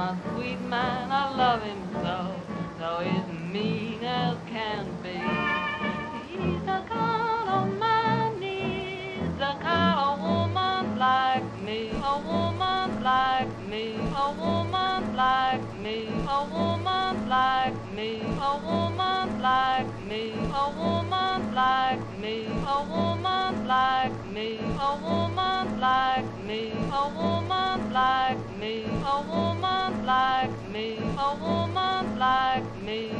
my sweet man, I love him so, though he's mean as can be. He's the kind of man needs, the kind of woman like me, a woman like me, a woman like me, a woman like me, a woman like me, a woman like me, a woman like me, a woman like me, a woman like me, a woman like me, a woman like me.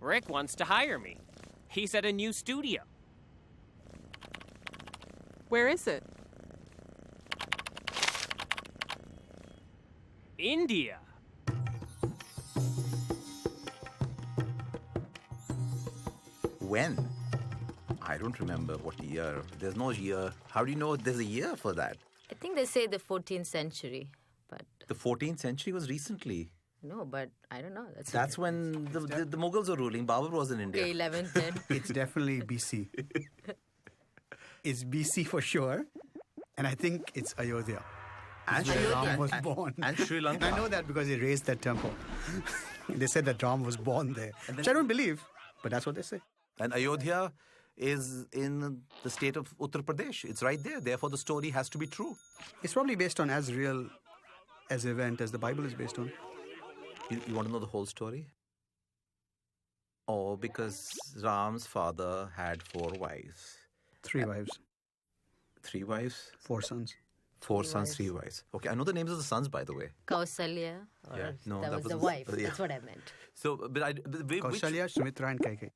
Rick wants to hire me. He's at a new studio. Where is it? India. When? I don't remember what year. There's no year. How do you know there's a year for that? I think they say the 14th century, but... The 14th century was recently. No, but I don't know. That's when the Mughals were ruling. Babur was in India. Okay, 11th then. It's definitely BC. It's BC for sure. And I think it's Ayodhya. And where Sri- Ram and- was and- born. and Sri Lanka. I know that because they raised that temple. They said that Ram was born there, which I don't believe, but that's what they say. And Ayodhya is in the state of Uttar Pradesh. It's right there. Therefore, the story has to be true. It's probably based on as real as event as the Bible is based on. You want to know the whole story? Oh, because Ram's father had 4 wives. 3 wives, 3 wives? 4 sons. 4 sons, 3 wives. Okay, I know the names of the sons, by the way. Kausalya. Or Yeah, no, that that was the was- wife. yeah. That's what I meant. So, which... Kaushalya, Sumitra, and Kaikeyi.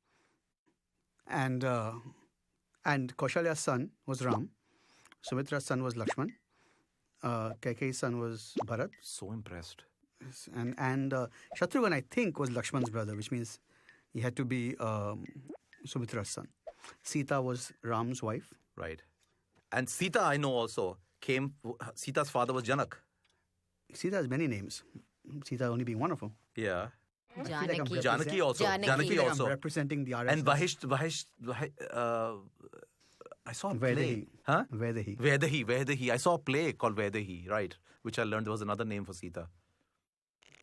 And Kaushalya's son was Ram. Sumitra's son was Lakshman. Kaikeyi's son was Bharat. So impressed. And Shatrughan, I think, was Lakshman's brother, which means he had to be Sumitra's son. Sita was Ram's wife. Right. And Sita, I know also, Sita's father was Janak. Sita has many names. Sita only being one of them. Yeah. Janaki. Janaki also. Janaki. Janaki I'm also. representing the RS. And Vahish, I saw a play. Vedahi. Huh? Vedahi. I saw a play called Vedahi, right, which I learned there was another name for Sita.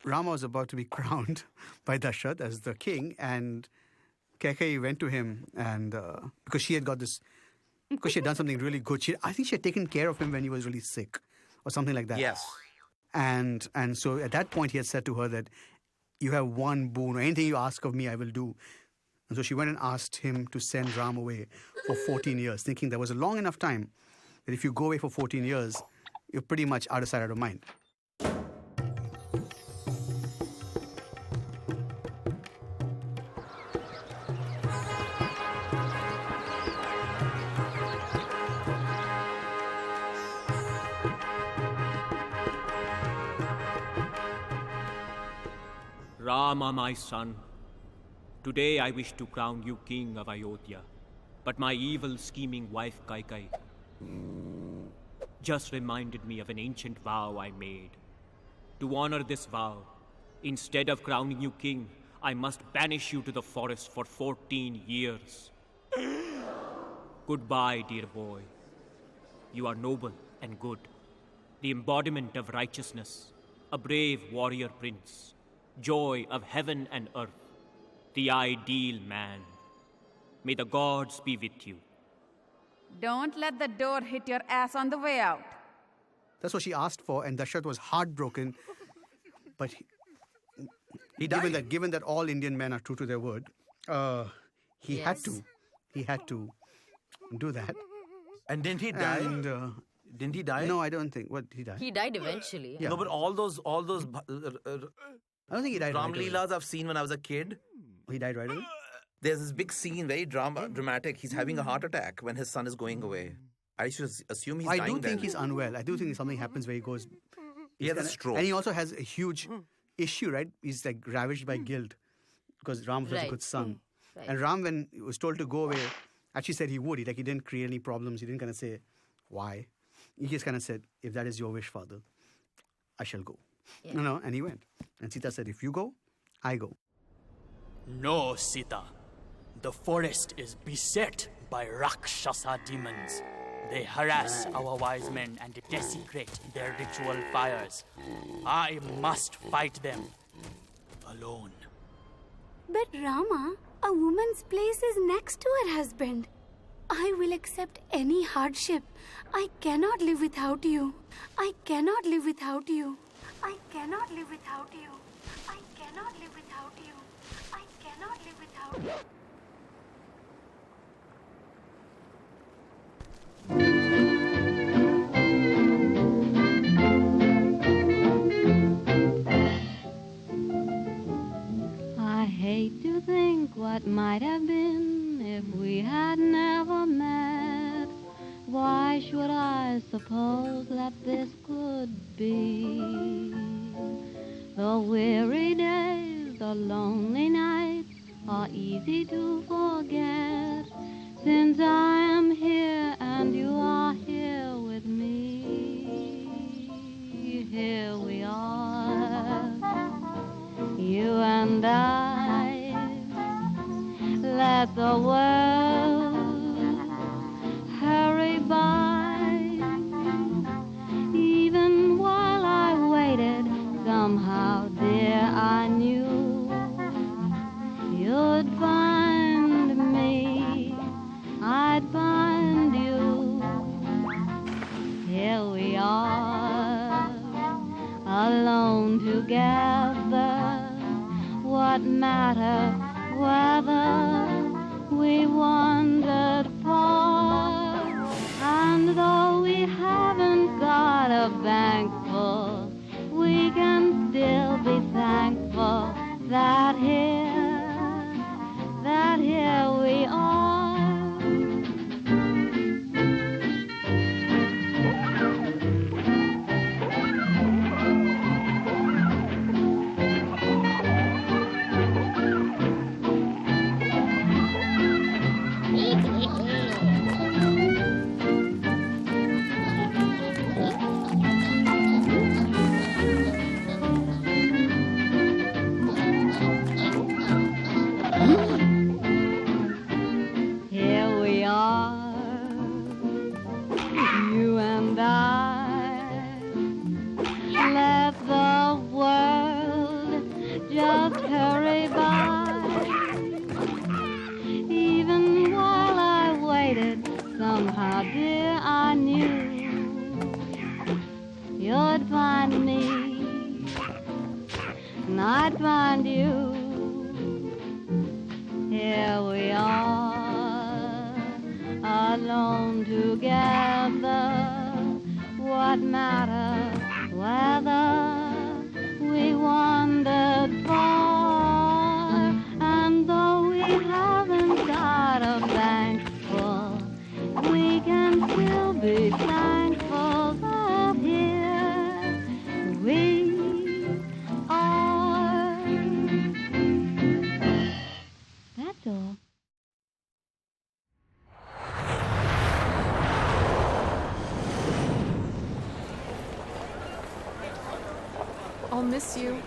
Rama was about to be crowned by Dashrath as the king, and Kaikeyi went to him, and because she had done something really good. I think she had taken care of him when he was really sick, or something like that. Yes. And so at that point he had said to her that you have one boon, or anything you ask of me, I will do. And so she went and asked him to send Ram away for 14 years, thinking there was a long enough time that if you go away for 14 years, you're pretty much out of sight, out of mind. Rama, my son, today I wish to crown you king of Ayodhya, but my evil scheming wife Kaikeyi just reminded me of an ancient vow I made. To honor this vow, instead of crowning you king, I must banish you to the forest for 14 years. Goodbye, dear boy. You are noble and good, the embodiment of righteousness, a brave warrior prince, joy of heaven and earth, the ideal man. May the gods be with you. Don't let the door hit your ass on the way out. That's what she asked for, and Dashrath was heartbroken. But He died. given that all Indian men are true to their word, he had to do that. And didn't he die? And Didn't he die? no, I don't think. What, he died? He died eventually. Yeah. No, but all those I don't think he died. Ram right away. Leelas I've seen when I was a kid. He died right away. There's this big scene, very dramatic. He's having a heart attack when his son is going away. I should assume he's I dying do think then. he's unwell. I do think something happens where he goes. He has a stroke. And he also has a huge issue, right? He's like ravaged by guilt because Ram was a Right. good son. Right. And Ram, when he was told to go away, actually said he would. He didn't create any problems. He didn't kind of say why. He just kind of said, "If that is your wish, father, I shall go." Yeah. And he went. And Sita said, "If you go, I go." No, Sita. The forest is beset by Rakshasa demons. They harass our wise men and desecrate their ritual fires. I must fight them alone. But Rama, a woman's place is next to her husband. I will accept any hardship. I cannot live without you. I cannot live without you. I cannot live without you. I cannot live without you. I cannot live without you. hate to think what might have been if we had never met. Why should I suppose that this could be? The weary days, the lonely nights are easy to forget, since I am here and you are here with me. Here we are, you and I. Let the world hurry by. Even while I waited, somehow, dear, I knew you'd find me, I'd find you. Here we are, alone together. What matter whether we wandered far? And though we haven't got a bank full, we can still be thankful that here we are. Here we are, you and I. Let the world just hurry by. Even while I waited, somehow, dear, I knew you'd find me, and I'd find you. Here we are, alone together. What matter whether we wandered far? And though we haven't got a bank full, we can still be thankful that here we are. That's all. I'll miss you.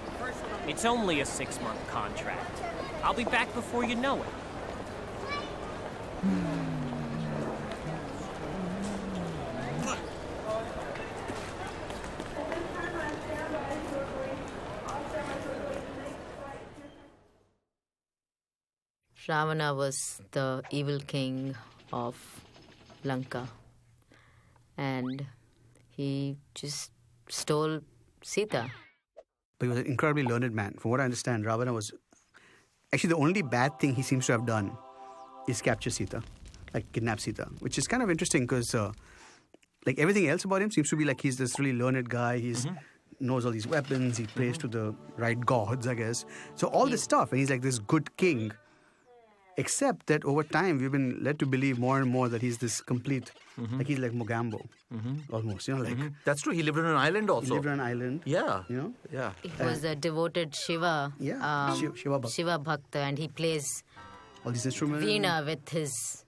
It's only a 6-month contract. I'll be back before you know it. Ravana was the evil king of Lanka. And he just stole Sita. But he was an incredibly learned man. From what I understand, Ravana was... Actually, the only bad thing he seems to have done is capture Sita, like kidnap Sita, which is kind of interesting because like everything else about him seems to be like he's this really learned guy. He's knows all these weapons. He prays to the right gods, I guess. So all this stuff, and he's like this good king. Except that over time, we've been led to believe more and more that he's this complete, like he's like Mogambo, almost, you know, like... That's true. He lived on an island also. He lived on an island. Yeah. You know? Yeah. He was a devoted Shiva. Yeah, Shiva Bhakta. Shiva Bhakta, and he plays All these instruments. veena with his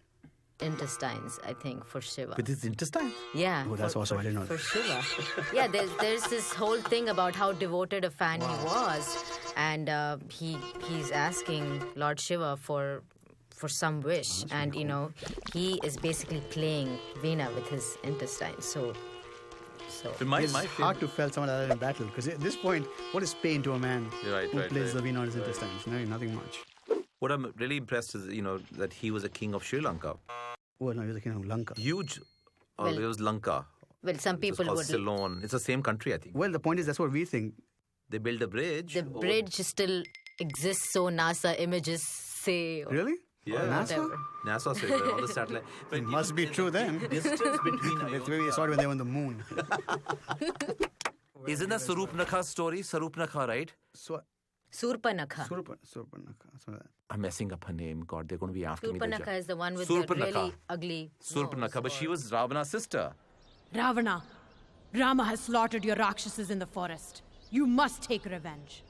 intestines, I think, for Shiva. With his intestines? Yeah. Oh, that's awesome. I didn't know For that. Shiva. Yeah, there's this whole thing about how devoted a fan he was. And he's asking Lord Shiva for some wish. And, you know, he is basically playing veena with his intestines. So It's hard to fell someone like that in battle because at this point, what is pain to a man who plays the veena on his intestines? No, nothing much. What I'm really impressed is, you know, that he was a king of Sri Lanka. Well, no, he was the king of Lanka. Huge. Well, it was Lanka. Well, some people it was would... called Ceylon. It's the same country, I think. Well, the point is that's what we think. They built a bridge. The bridge still exists, so NASA images say... Really? Yeah. NASA? NASA says on the satellite. It must be true then. Distance between Maybe we saw it when they were on the moon. Isn't that Sarupnakha's story? Sarupnakha, right? So, Surpanakha. Surpanakha. So that. I'm messing up her name. God, they're going to be after me. Surpanakha is the one with the really ugly Surpanakha, nose. but she was Ravana's sister. Ravana, Rama has slaughtered your Rakshasas in the forest. You must take revenge.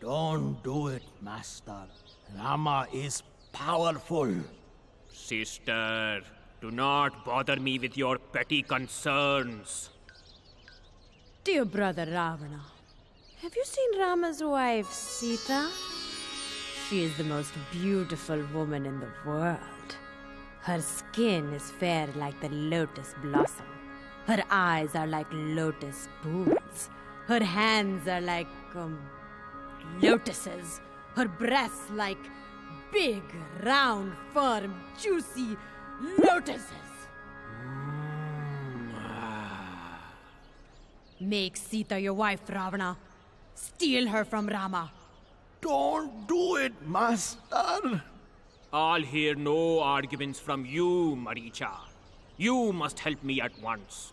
Don't do it, Master. Rama is powerful. Sister, do not bother me with your petty concerns. Dear brother Ravana, have you seen Rama's wife, Sita? She is the most beautiful woman in the world. Her skin is fair like the lotus blossom. Her eyes are like lotus pools. Her hands are like, lotuses. Her breasts like big, round, firm, juicy lotuses. Make Sita your wife, Ravana. Steal her from Rama. Don't do it, Master. I'll hear no arguments from you, Maricha. You must help me at once.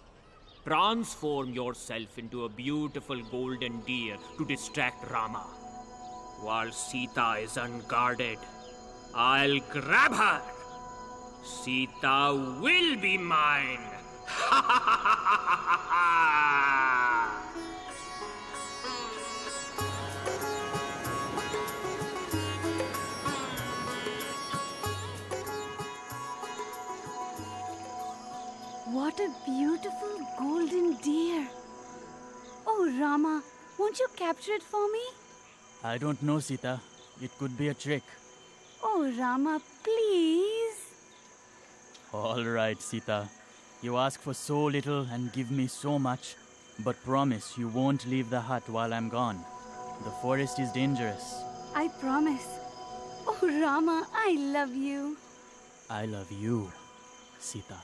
Transform yourself into a beautiful golden deer to distract Rama. While Sita is unguarded, I'll grab her. Sita will be mine. What a beautiful golden deer. Oh, Rama, won't you capture it for me? I don't know, Sita. It could be a trick. Oh, Rama, please. All right, Sita. You ask for so little and give me so much, but promise you won't leave the hut while I'm gone. The forest is dangerous. I promise. Oh, Rama, I love you. I love you, Sita.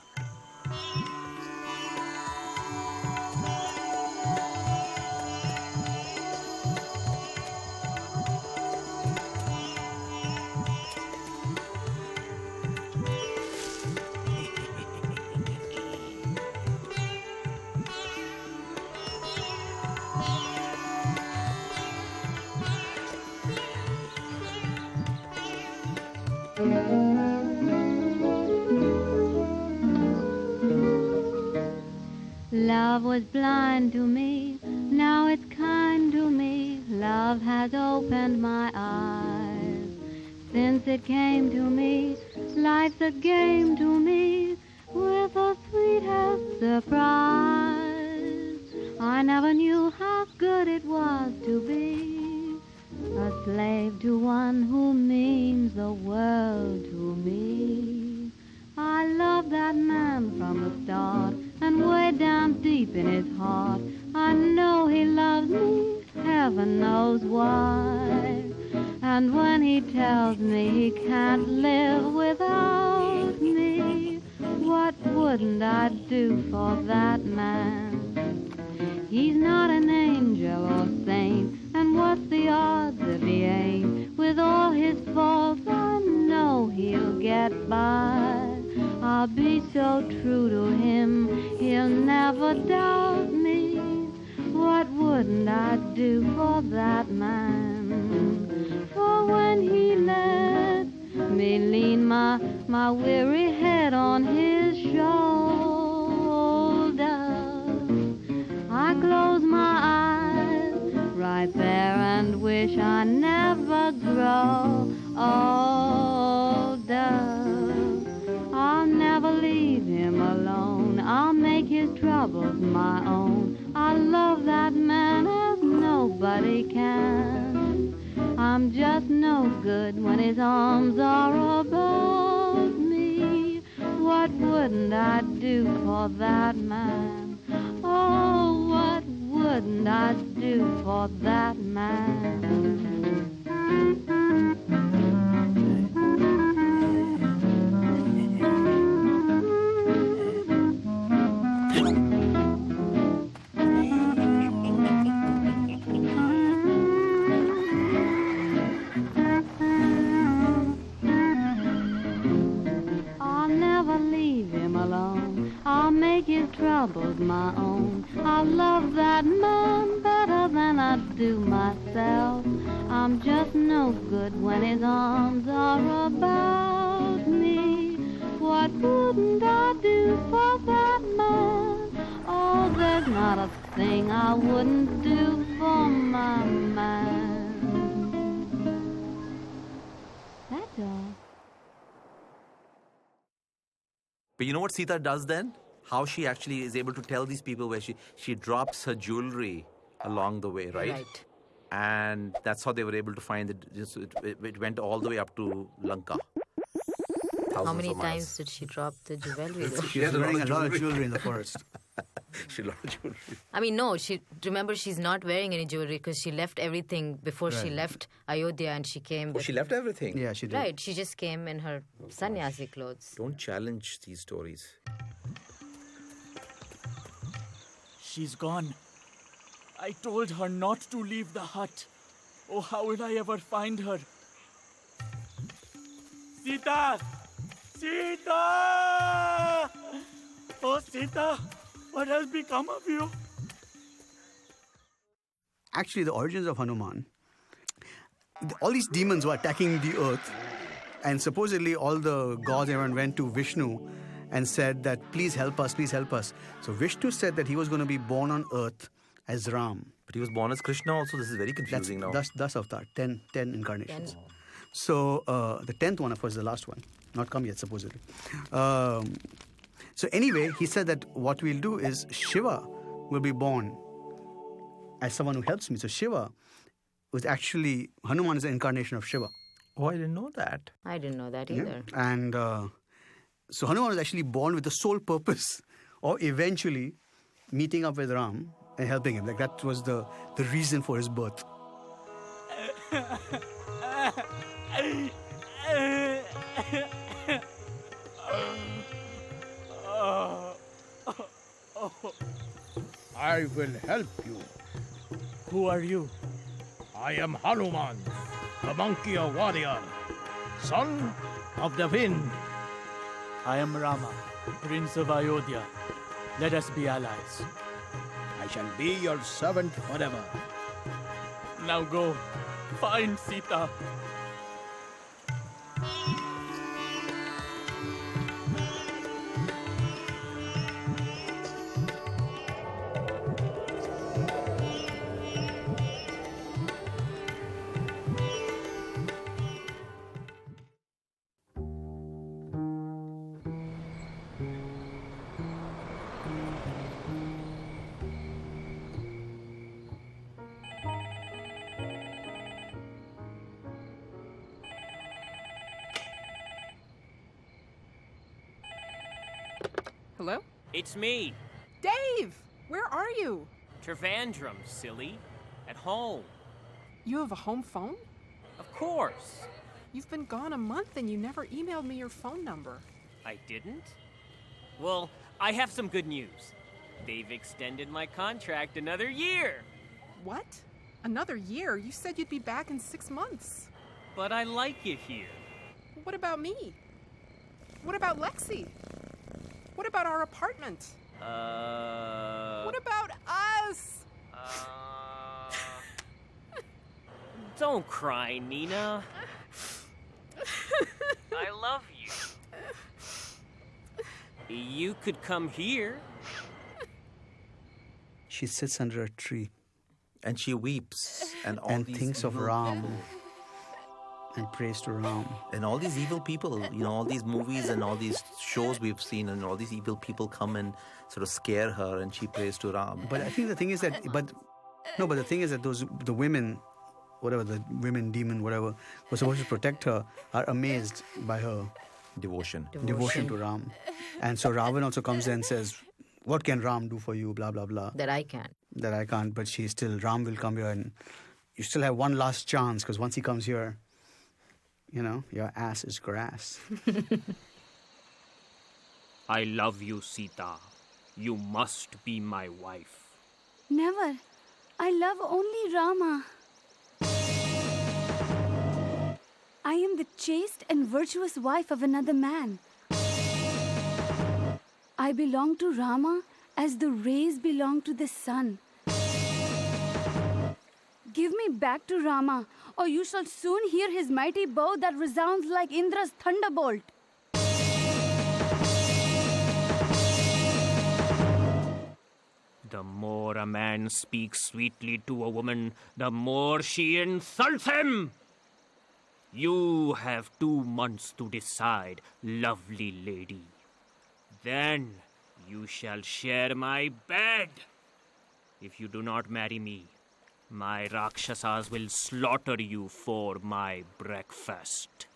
Love was blind to me, now it's kind to me. Love has opened my eyes. Since it came to me, life's a game to me, with the sweetest surprise. I never knew how good it was to be a slave to one who means the world to me. I love that man from the start, and way down deep in his heart, I know he loves me, heaven knows why. And when he tells me he can't live without me, what wouldn't I do for that man? He's not an angel or saint, and what's the odds if he ain't? With all his faults, I know he'll get by. I'll be so true to him, he'll never doubt me. What wouldn't I do for that man? For when he let me lean my weary head on his shoulder, I close my eyes right there and wish I never grow older. I'll never leave him alone, I'll make his troubles my own. I love that man as nobody can. I'm just no good when his arms are about me. What wouldn't I do for that man? Oh, what wouldn't I do for that man? Troubles my own. I love that man better than I do myself. I'm just no good when his arms are about me. What wouldn't I do for that man? Oh, there's not a thing I wouldn't do for my man. That's all. But you know what Sita does then? How she actually is able to tell these people where she drops her jewelry along the way, right? Right. And that's how they were able to find it. It went all the way up to Lanka. How many times did she drop the jewelry? She was wearing a lot of jewelry in the forest. She lost jewelry. I mean, no, remember she's not wearing any jewelry because she left everything before she left Ayodhya and she came. Oh, she left everything? Yeah, she did. Right, she just came in her sannyasi clothes. Don't challenge these stories. She's gone. I told her not to leave the hut. Oh, how will I ever find her? Sita! Sita! Oh, Sita! What has become of you? Actually, the origins of Hanuman, all these demons were attacking the earth, and supposedly all the gods and everyone went to Vishnu and said that, please help us, please help us. So Vishnu said that he was going to be born on earth as Ram. But he was born as Krishna also. This is very confusing now. That's avatar, 10 incarnations. 10. So the 10th one, of course, is the last one. Not come yet, supposedly. So anyway, he said that what we'll do is Shiva will be born as someone who helps me. So Shiva was actually, Hanuman is the incarnation of Shiva. Oh, I didn't know that. I didn't know that either. Yeah. And so Hanuman was actually born with the sole purpose of eventually meeting up with Ram and helping him. Like that was the reason for his birth. I will help you. Who are you? I am Hanuman, the monkey warrior, son of the wind. I am Rama, Prince of Ayodhya. Let us be allies. I shall be your servant forever. Now go, find Sita. Hello? It's me, Dave! Where are you? Trivandrum, silly. At home. You have a home phone? Of course. You've been gone a month and you never emailed me your phone number. I didn't? Well, I have some good news. They've extended my contract another year. What? Another year? You said you'd be back in 6 months. But I like it here. What about me? What about Lexi? What about our apartment? What about us? Don't cry, Nina. I love you. You could come here. She sits under a tree. And she weeps. And thinks of Ram. And prays to Ram. And all these evil people, all these movies and all these shows we've seen, and all these evil people come and sort of scare her, and she prays to Ram. But I think the thing is that, the thing is that the women, whatever, the women, demon, whatever, were supposed to protect her, are amazed by her devotion to Ram. And so Ravan also comes and says, what can Ram do for you, blah, blah, blah. That I can't. But Ram will come here and you still have one last chance, because once he comes here, your ass is grass. I love you, Sita. You must be my wife. Never. I love only Rama. I am the chaste and virtuous wife of another man. I belong to Rama as the rays belong to the sun. Give me back to Rama, or you shall soon hear his mighty bow that resounds like Indra's thunderbolt. The more a man speaks sweetly to a woman, the more she insults him. You have 2 months to decide, lovely lady. Then you shall share my bed. If you do not marry me, my Rakshasas will slaughter you for my breakfast.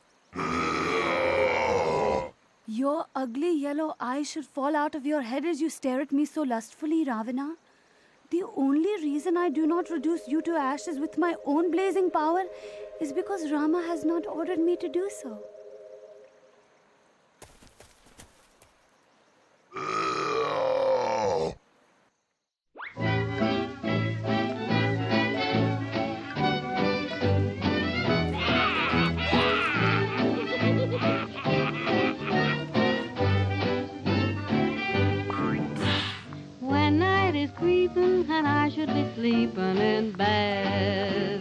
Your ugly yellow eyes should fall out of your head as you stare at me so lustfully, Ravana. The only reason I do not reduce you to ashes with my own blazing power is because Rama has not ordered me to do so. When night is creeping and I should be sleeping in bed,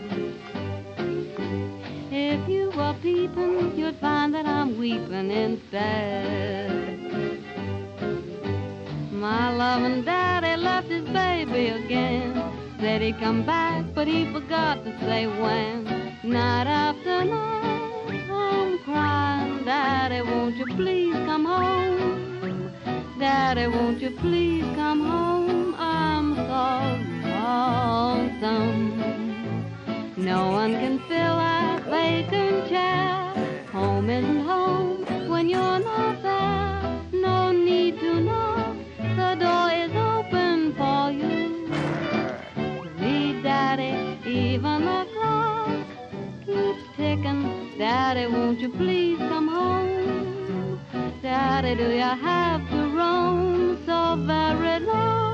if you were peeping, you'd find that I'm weeping instead. My loving daddy left his baby again. Said he'd come back, but he forgot to say when. Night after night, I'm crying, Daddy, won't you please come home? Daddy, won't you please come home? I'm so lonesome. No one can fill that vacant chair. Home isn't home when you're not there. No need to knock, the door is open for you. Read, Daddy, even the clock keeps ticking. Daddy, won't you please come home? Daddy, do you have to roam so very long?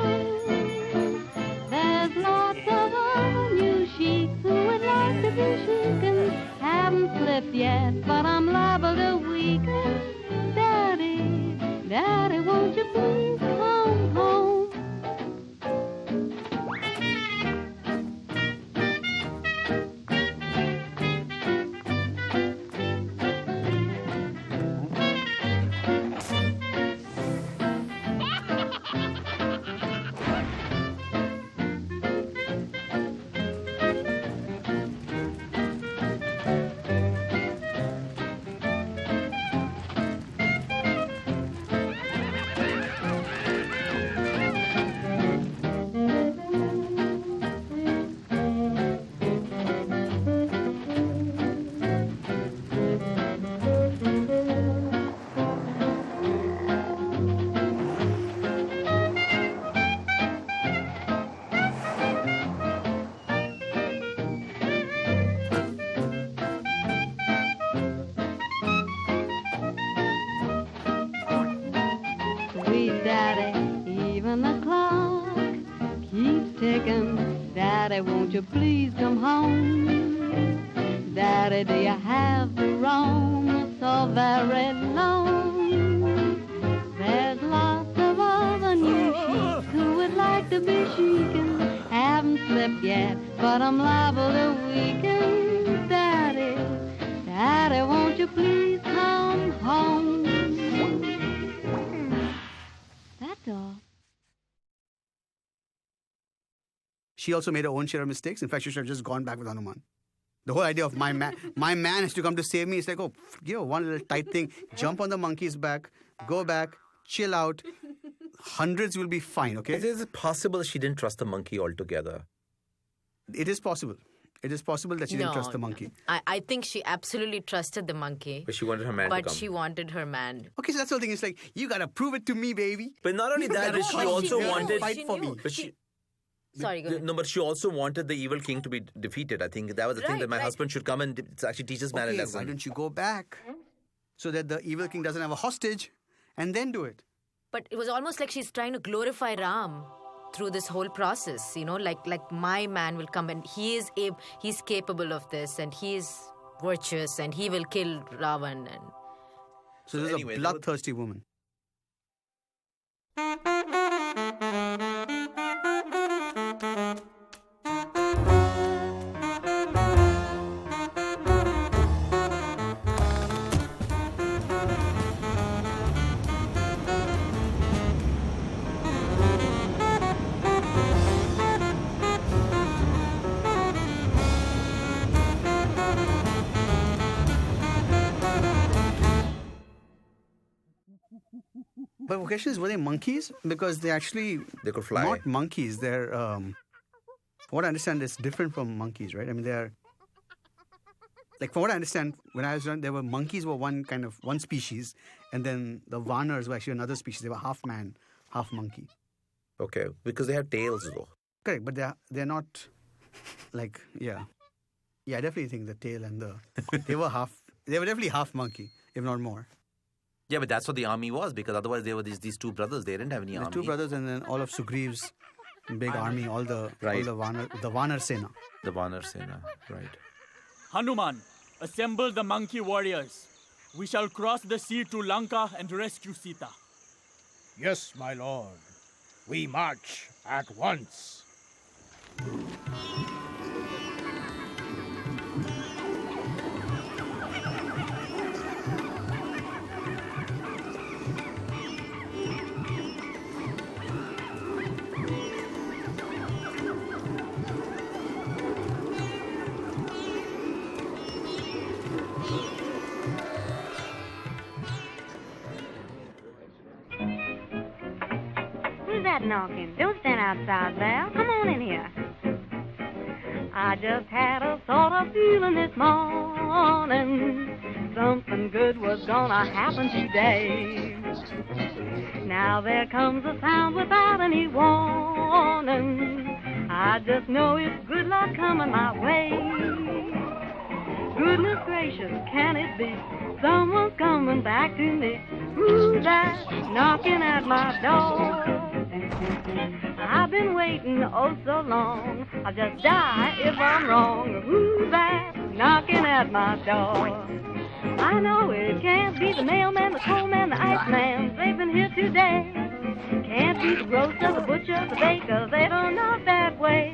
There's lots of other new sheiks who would like to be shaken. Haven't slipped yet, but I'm liable to weaken. Daddy, Daddy, won't you please come home? Sweet Daddy, even the clock keeps ticking. Daddy, won't you please come home? Daddy, do you have to roam so very long? There's lots of other new sheiks who would like to be shaken. Haven't slipped yet, but I'm liable to weaken. Daddy, Daddy, won't you please come home? That's all. She also made her own share of mistakes. In fact, she should have just gone back with Hanuman. The whole idea of my man has to come to save me. It's like, oh, one little tight thing. Jump on the monkey's back, go back, chill out. Hundreds will be fine, okay? Is it possible she didn't trust the monkey altogether? It is possible. It is possible that she didn't trust the monkey. I think she absolutely trusted the monkey. But she wanted her man to come. But she wanted her man. Okay, so that's the whole thing. It's like, you got to prove it to me, baby. But not only that, but she also wanted... Fight for me. But she... Sorry, go ahead. No, but she also wanted the evil king to be defeated. I think that was the thing, that my husband should come and actually teach this man a lesson. Why don't you go back so that the evil king doesn't have a hostage and then do it? But it was almost like she's trying to glorify Ram through this whole process, like my man will come and he's capable of this and he is virtuous and he will kill Ravan. And so this is a bloodthirsty woman. But the question is, were they monkeys? Because they actually... They could fly. Not monkeys. They're... what I understand, it's different from monkeys, right? I mean, they're... Like, from what I understand, when I was young, there were monkeys were one species, and then the Vanars were actually another species. They were half man, half monkey. Okay, because they have tails though. Correct, but they're not like, yeah. Yeah, I definitely think the tail and they were definitely half monkey, if not more. Yeah, but that's what the army was, because otherwise they were these two brothers. They didn't have any army. Two brothers, and then all of Sugriev's big army, all the Vanar Sena. The Vanar Sena, right. Hanuman, assemble the monkey warriors. We shall cross the sea to Lanka and rescue Sita. Yes, my lord. We march at once. Who's that knocking? Don't stand outside there. Come on in here. I just had a sort of feeling this morning something good was gonna happen today. Now there comes a sound without any warning. I just know it's good luck coming my way. Goodness gracious, can it be someone's coming back to me? Who's that knocking at my door? I've been waiting oh so long. I'll just die if I'm wrong. Who's that knocking at my door? I know it can't be the mailman, the coalman, the iceman. They've been here today. Can't be the grocer, the butcher, the baker. They don't knock that way.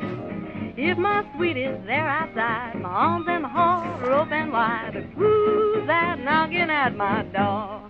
If my sweet is there outside, my arms and my heart are open wide. Who's that knocking at my door?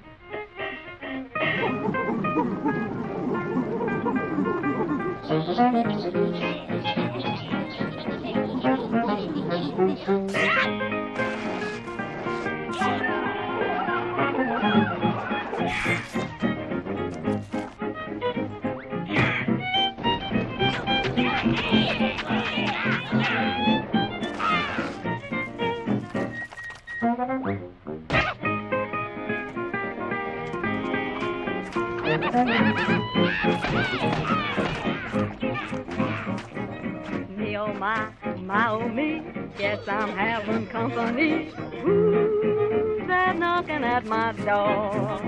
Me oh my oh me, guess I'm having company. Who's that knocking at my door?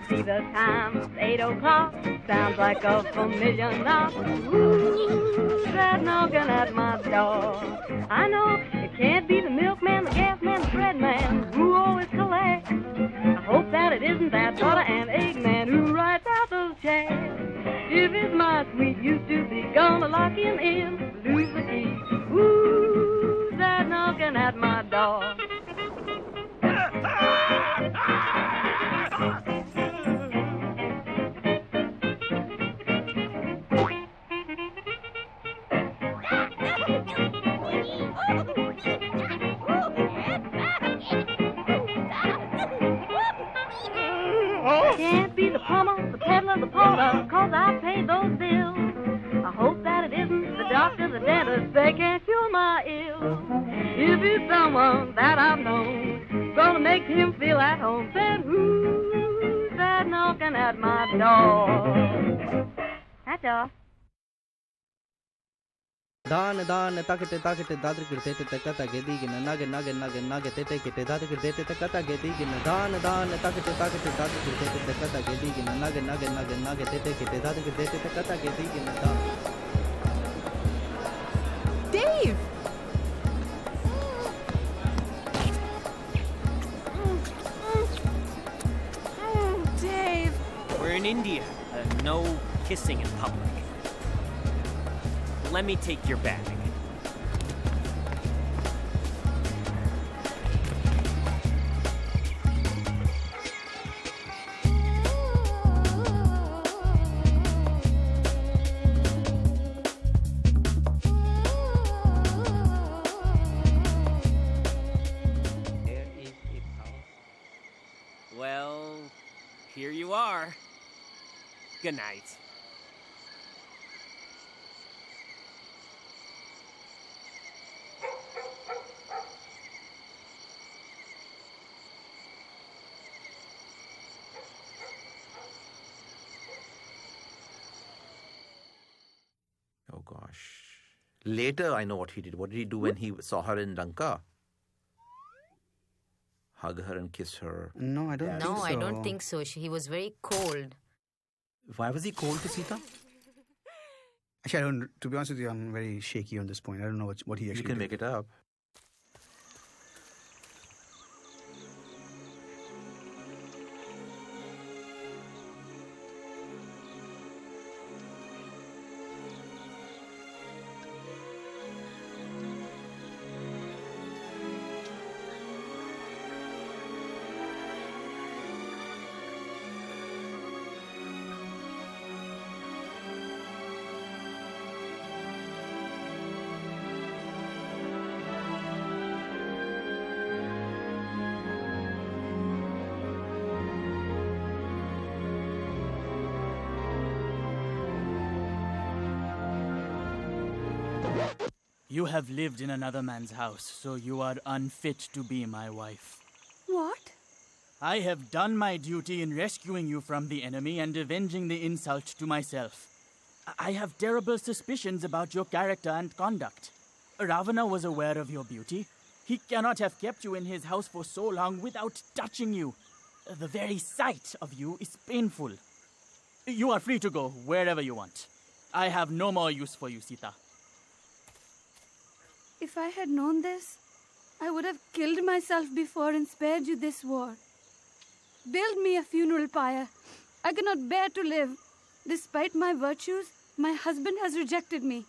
See the time, it's 8 o'clock, sounds like a familiar knock. Who's that knocking at my door? I know it can't be the milkman, the gas man, the bread man who always collects. I hope that it isn't that butter and egg man who writes out those checks. If it's my sweet used to be gonna lock him in, lose the key. Who's that knocking at my door? Can't be the plumber, the peddler, the porter, 'cause I paid those bills. I hope that it isn't the doctor, the dentist, they can't cure my ill. If it's someone that I've known, gonna make him feel at home, then who's that knocking at my door? That's all. दान दान ताकते ताकते दादर करते ते कता गेदी गिन नागे नागे नागे नागे ते केते दादर करते ते कता गेदी गिन दान दान ताकते ताकते दादर करते ते कता गेदी गिन नागे नागे नागे नागे ते केते दादर करते ते कता गेदी गिन दान Dave! Dave! We're in India. No kissing in public. Let me take your bag. Well, Here you are. Good night. Oh gosh. Later, I know what he did. What did he do when he saw her in Lanka? Hug her and kiss her. No, I don't think so. No, I don't think so. He was very cold. Why was he cold to Sita? Actually, I don't. To be honest with you, I'm very shaky on this point. I don't know what he actually You can did. make it up. You have lived in another man's house, so you are unfit to be my wife. What? I have done my duty in rescuing you from the enemy and avenging the insult to myself. I have terrible suspicions about your character and conduct. Ravana was aware of your beauty. He cannot have kept you in his house for so long without touching you. The very sight of you is painful. You are free to go wherever you want. I have no more use for you, Sita. If I had known this, I would have killed myself before and spared you this war. Build me a funeral pyre. I cannot bear to live. Despite my virtues, my husband has rejected me.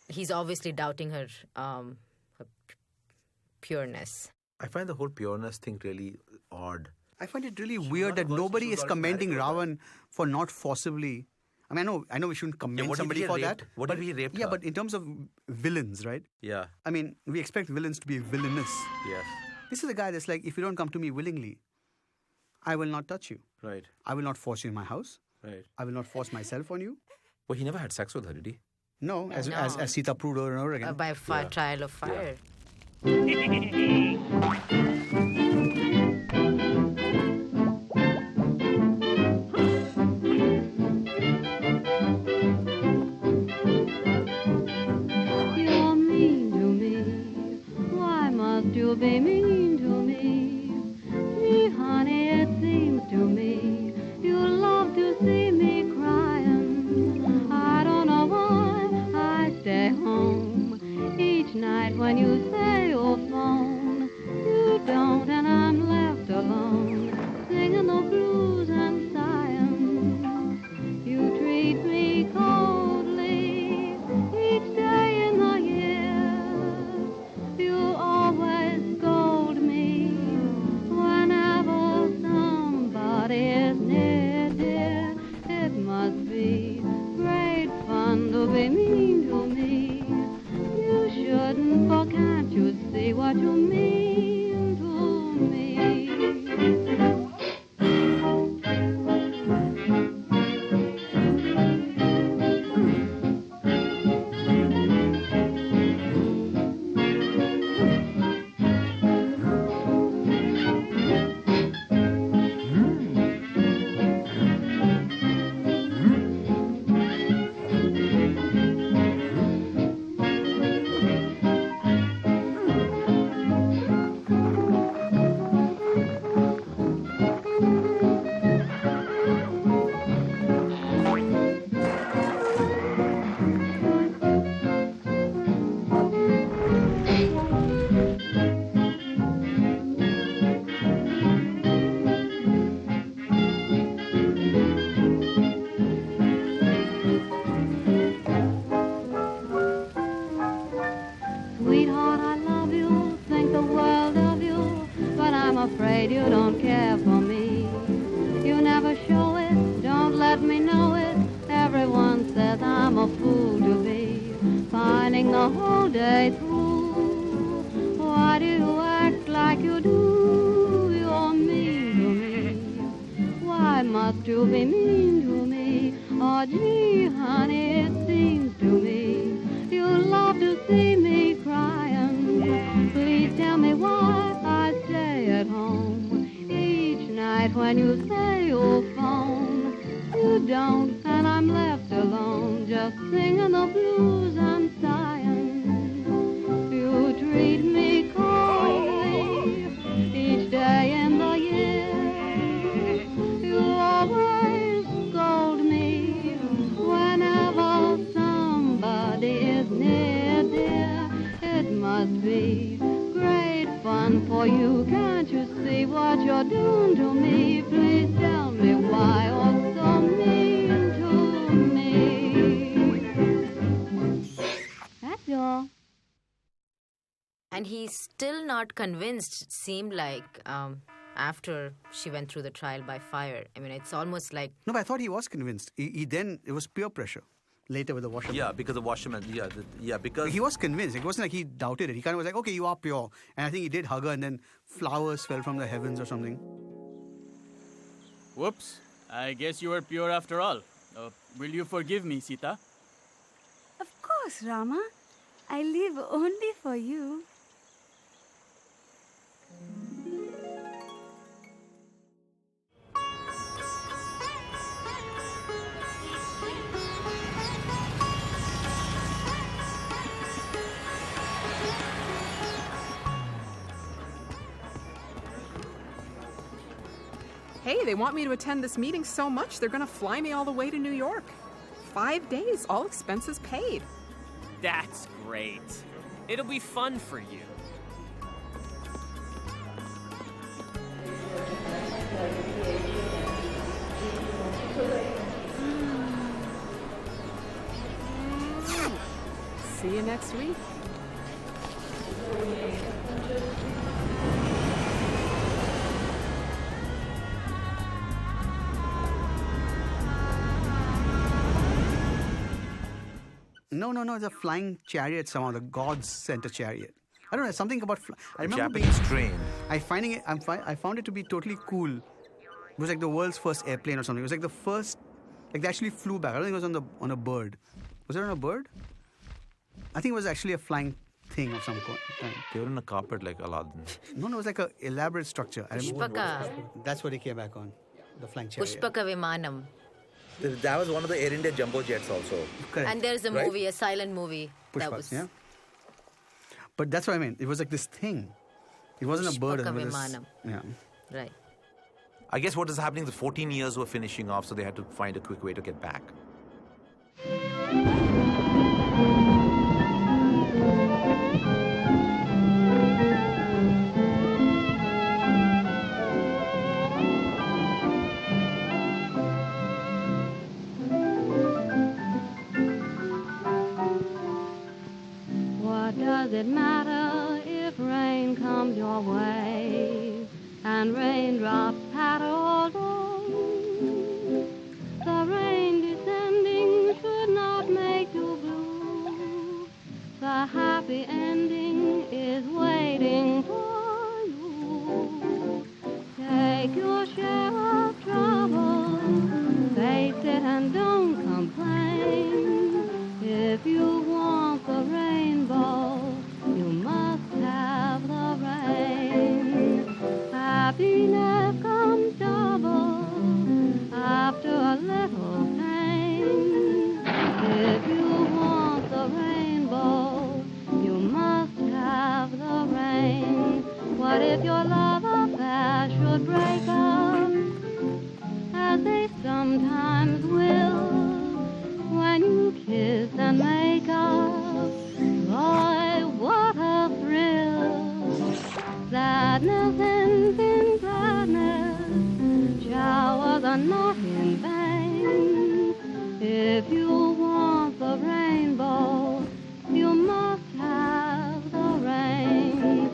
He's obviously doubting her, pureness. I find the whole pureness thing really odd. I find it really weird that nobody is commending Ravan for not forcibly. I mean, I know we shouldn't commend somebody for that. What if he raped Yeah, her? but in terms of villains, right? Yeah. I mean, we expect villains to be villainous. Yes. This is a guy that's like, if you don't come to me willingly, I will not touch you. Right. I will not force you in my house. Right. I will not force myself on you. Well, he never had sex with her, did he? No, as Sita proved over and over again. By trial of fire. You're mean to me. Why must you be mean to me? Me, honey, it seems to me you love to see me crying. I don't know why I stay home each night when you say you'll phone. You must you be mean to me? Oh, gee, honey, it seems to me you love to see me crying. Please tell me why I stay at home each night when you say you'll phone. You don't, and I'm left alone, just singing the blues and sighing. You treat me coldly each day in the year. You always scold me whenever somebody is near, dear. It must be great fun for you. Can't you see what you're doing to me? Please tell me why you're so mean to me. That's all. And he's still not convinced, it seemed like, after she went through the trial by fire. I mean, it's almost like... No, but I thought he was convinced. He then, it was peer pressure. Later with the washerman. Yeah, because the washerman, because... He was convinced. It wasn't like he doubted it. He kind of was like, okay, you are pure. And I think he did hug her, and then flowers fell from the heavens or something. Whoops. I guess you were pure after all. Will you forgive me, Sita? Of course, Rama. I live only for you. Hey, they want me to attend this meeting so much, they're going to fly me all the way to New York. 5 days, all expenses paid. That's great. It'll be fun for you. See you next week. No, it's a flying chariot somehow. The gods sent a chariot. I don't know, something about... I remember Japanese train. I found it to be totally cool. It was like the world's first airplane or something. It was like the first... Like they actually flew back. I don't think it was on a bird. Was it on a bird? I think it was actually a flying thing of some kind. They were in a carpet like Aladdin. No, it was like an elaborate structure. Pushpaka. That's what he came back on. The flying chariot. Pushpaka Vimanam. That was one of the Air India jumbo jets also. Correct. And there's a movie, a silent movie. That Pushpak, was... yeah. But that's what I mean. It was like this thing. It wasn't a bird. Pushpaka It was Vimanam. yeah. Right. I guess what is happening, the 14 years were finishing off, so they had to find a quick way to get back. What does it matter if rain comes your way and raindrops patter all day? The rain descending should not make you blue. The happy ending is waiting for you. Take your share of trouble, face it and don't complain. If you want the rainbow, you must have the rain. Happiness comes double after a little pain. If you want the rainbow, you must have the rain. What if your love affair should break up, as they sometimes will, when you kiss and make up? Boy, what a thrill! Sadness ends in gladness, showers are not in vain. If you want the rainbow, you must have the rain.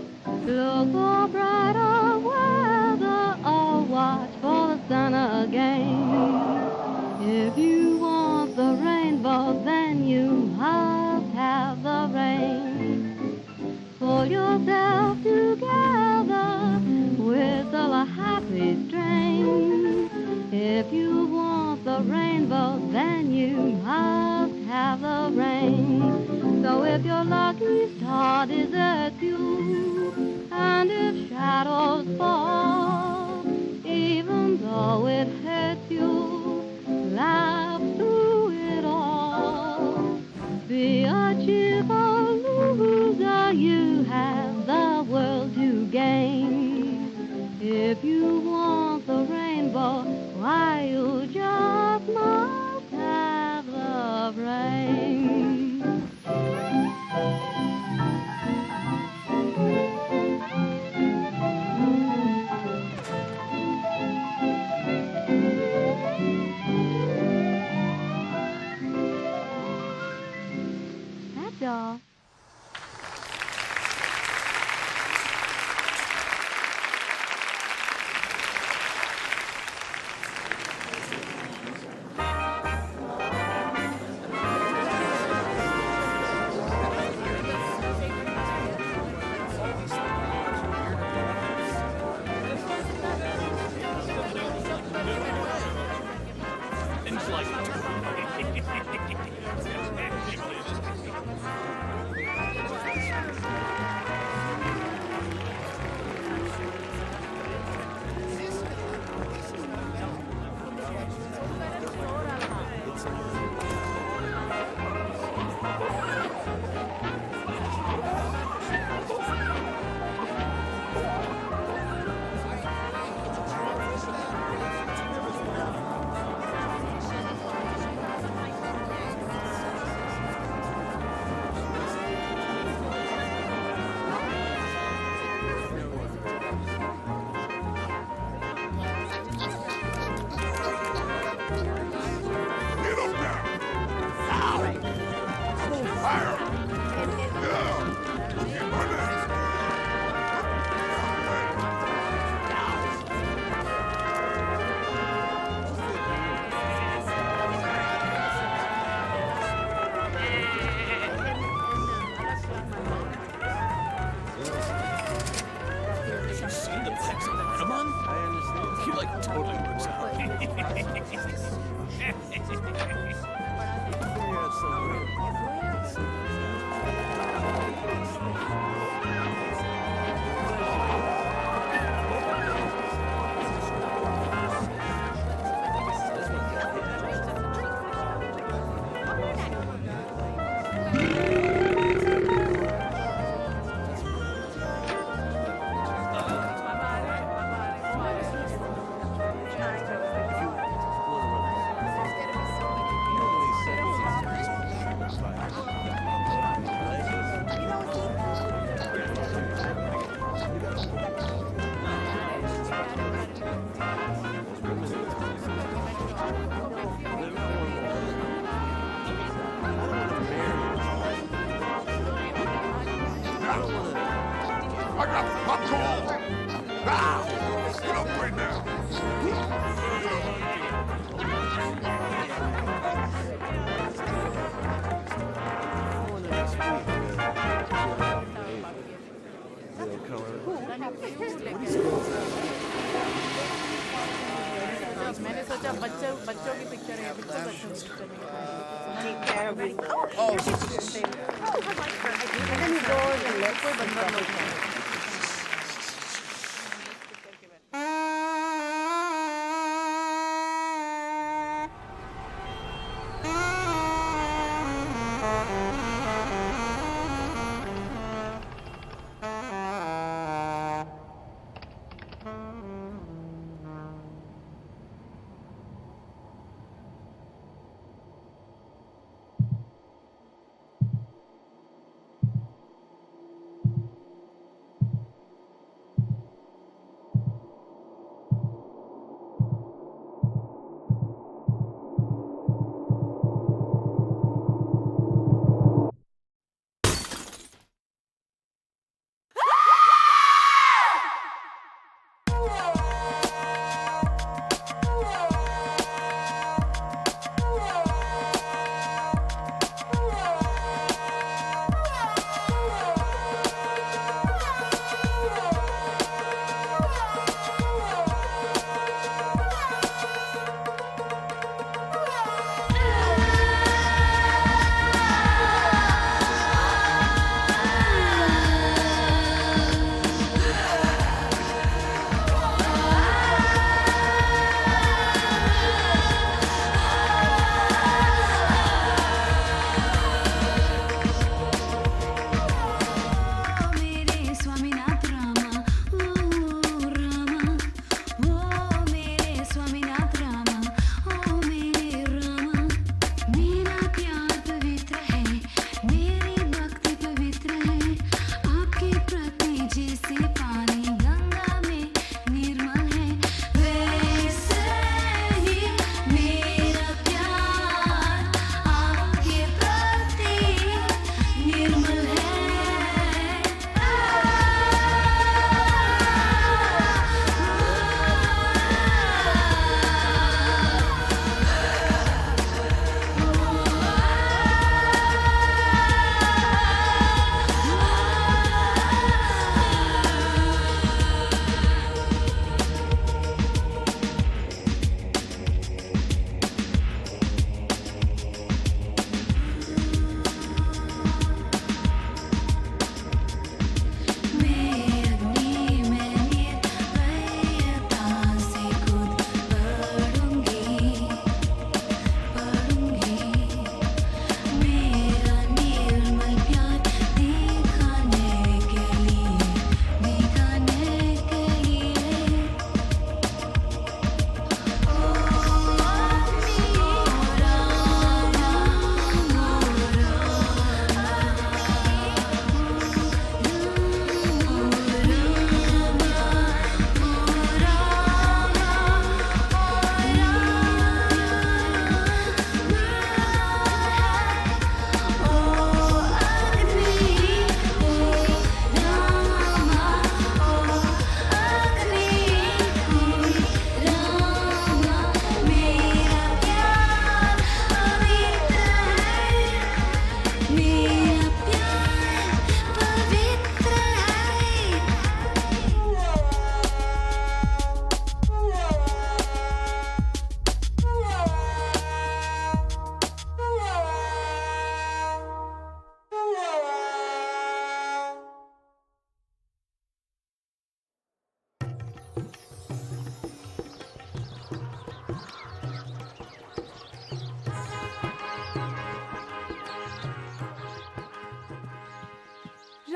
Look for brighter weather or watch for the sun again. If you want the rainbow, then you must have the rain. Pull yourself together, whistle a happy strain. If you rainbow, then you must have the rain. So if your lucky star deserts you, and if shadows fall, even though it hurts you, laugh through it all. Be a cheerful loser, you have the world to gain. If you want the rainbow, why you just must have the rain. That's all. मैंने सोचा बच्चों बच्चों की picture है बिल्कुल बच्चों की picture कोई बंदा लोग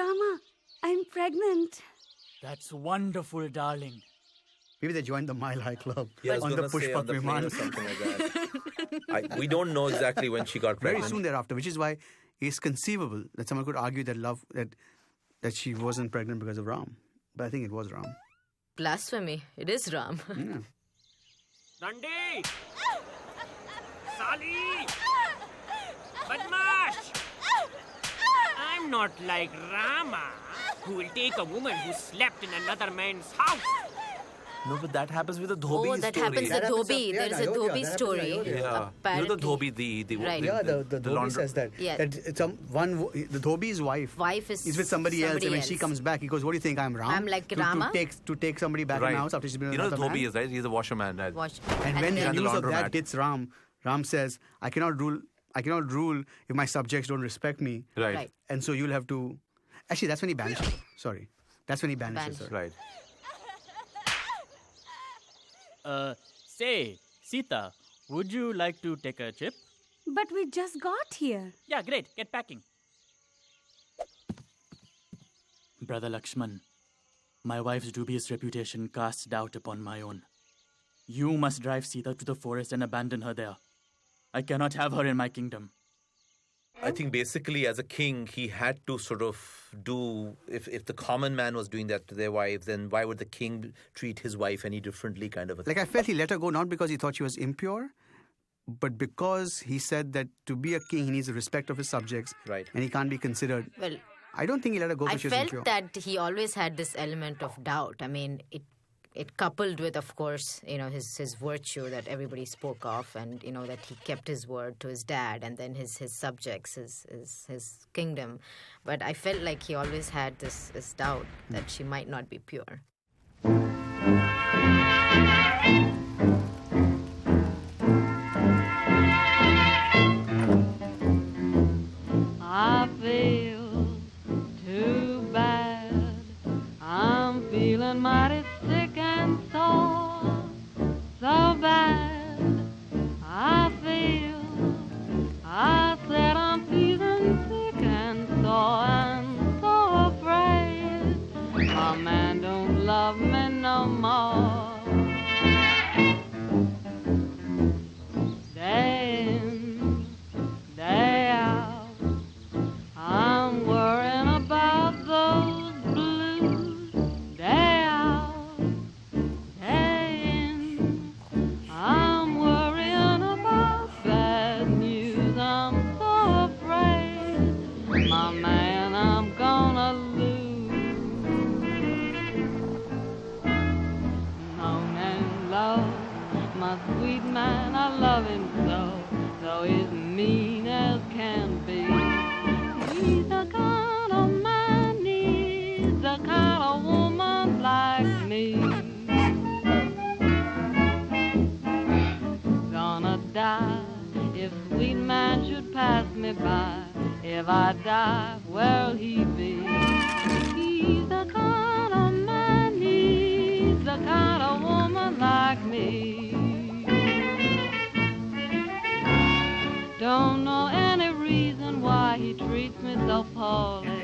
Rama, I'm pregnant. That's wonderful, darling. Maybe they joined the Mile High Club Yeah, I was on the gonna say on Pushpak the plane Viman. or something like that. We don't know exactly when she got Very pregnant. soon thereafter, which is why it's conceivable that someone could argue that she wasn't pregnant because of Ram. But I think it was Ram. Blasphemy. It is Ram. Yeah. Dandi! Sali! Badmash! I'm not like Rama, who will take a woman who slept in another man's house. No, but that happens with the Dhobi Oh, that story. happens with Dhobi. There is a Dhobi story. Yeah, you know Apparently. the Dhobi, the Right. Yeah, the Dhobi says that. Yeah. That the Dhobi's wife is with somebody else, somebody and when she else. comes back, he goes, "What do you think? I'm Ram? I'm like to, Rama?" to take somebody back in the house after she's been with You know the another Dhobi man? is, right? He's a washerman. Right? And when then- the news of laundromat. that hits Ram says, I cannot rule if my subjects don't respect me. Right. And so you'll have to... Actually, that's when he banishes her. Sorry. That's when he banishes her. Right. Say, Sita, would you like to take a chip? But we just got here. Yeah, great. Get packing. Brother Lakshman, my wife's dubious reputation casts doubt upon my own. You must drive Sita to the forest and abandon her there. I cannot have her in my kingdom. I think basically as a king, he had to sort of do, if the common man was doing that to their wives, then why would the king treat his wife any differently kind of a thing? Like, I felt he let her go not because he thought she was impure, but because he said that to be a king, he needs the respect of his subjects. Right. And he can't be considered... Well, I don't think he let her go I because she was impure. felt that he always had this element of doubt. I mean, it coupled with, of course, his virtue that everybody spoke of, and that he kept his word to his dad, and then his subjects, his kingdom. But I felt like he always had this doubt that she might not be pure. I feel too bad. I'm feeling mighty sick and sore. So bad. I said I'm feeling sick and sore and so afraid. My man don't love me no more. Day in, day out, I'm worrying about those blues. Day out, day in, I'm worrying about bad news. I'm so afraid, my man, I'm gonna lose. Moan and low, my sweet man, I love him so, though he's mean as can be. He's the kind of man needs, the kind of woman like me. Gonna die if sweet man should pass me by. If I die, where'll he be? He's the kind of man needs, the kind of woman like me. Don't know any reason why he treats me so poorly.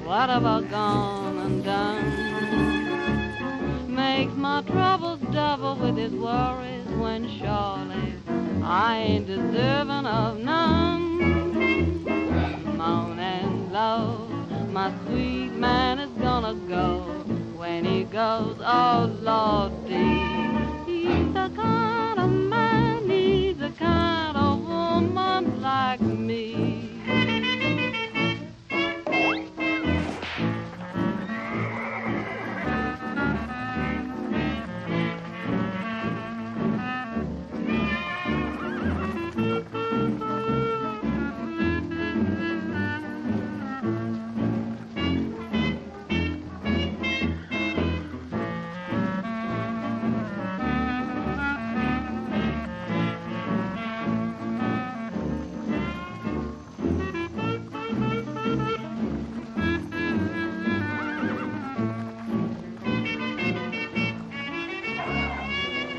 What have I gone and done? Makes my troubles double with his worries when surely I ain't deserving of none. Moan and low, my sweet man is gonna go. When he goes, oh Lordy, he's the kind of man, he's the kind of woman like me.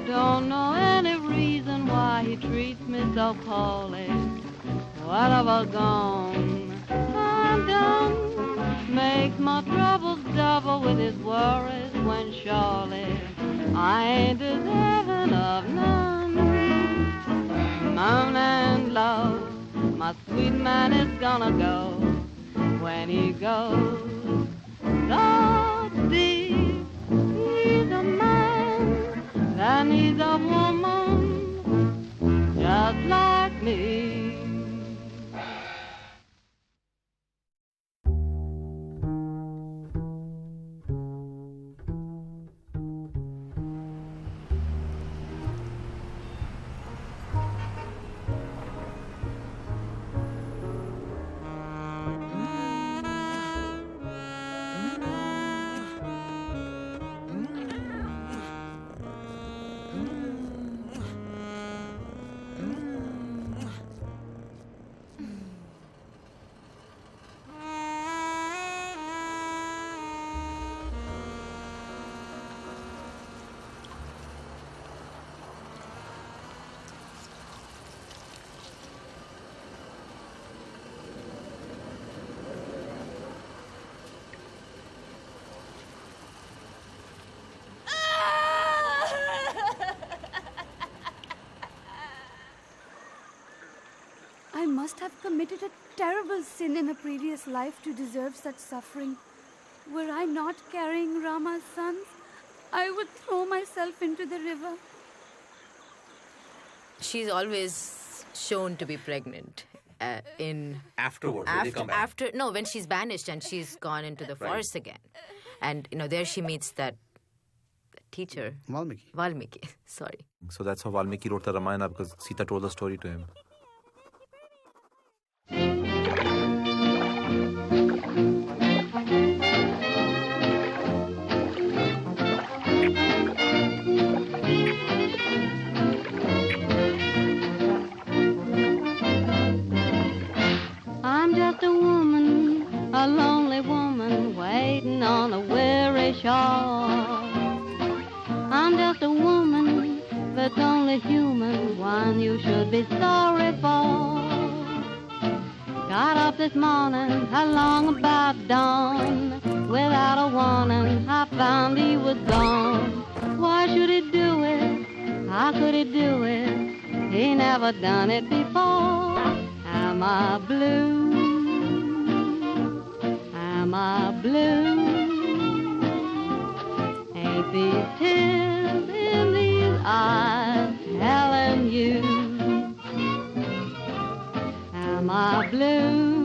Don't know any reason why he treats me so poorly. What have I gone and done? makes my troubles double with his worries when surely I ain't deserving of none. Moan and love, my sweet man is gonna go. When he goes so deep, he's a man that needs a woman just like me. I must have committed a terrible sin in a previous life to deserve such suffering. Were I not carrying Rama's sons, I would throw myself into the river. She's always shown to be pregnant in Afterward, when they come back. when she's banished and she's gone into the forest again, and there she meets that teacher Valmiki. Sorry. So that's how Valmiki wrote the Ramayana, because Sita told the story to him. I'm just a woman, a lonely woman, waiting on a weary shore. I'm just a woman that's only human, one you should be sorry for. Got up this morning, along about dawn, without a warning, I found he was gone. Why should he do it? How could he do it? He never done it before. Am I blue? Am I blue? Ain't these tears in these eyes telling you? Am I blue?